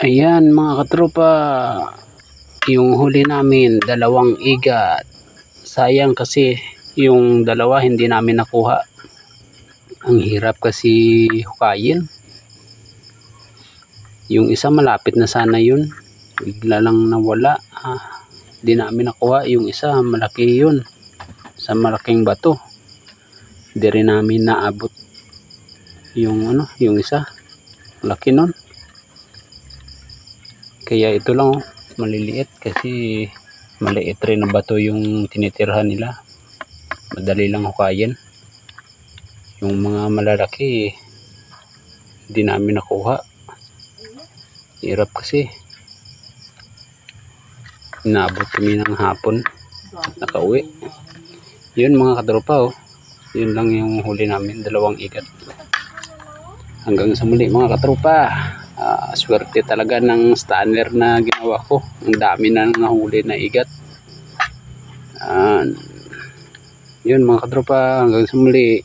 Ayan mga katropa, yung huli namin 2 igat. Sayang kasi yung dalawa hindi namin nakuha. Ang hirap kasi hukayin. Yung isa malapit na sana yun, bigla lang nawala. Hindi namin nakuha. Yung isa malaki yun, sa malaking bato. Hindi rin namin naabot yung isa. Laki nun. Kaya ito lang maliliit kasi maliit rin na bato yung tinitirhan nila. Madali lang hukayin. Yung mga malalaki hindi namin nakuha. Hirap kasi. Inabot kami ng hapon at nakauwi. Yun mga katropa, oh. Yun lang yung huli namin, 2 igat. Hanggang sa muli mga katropa. Swerte talaga ng stunner na ginawa ko. Ang dami na nahuli na igat. Yun mga katropa, hanggang sa muli.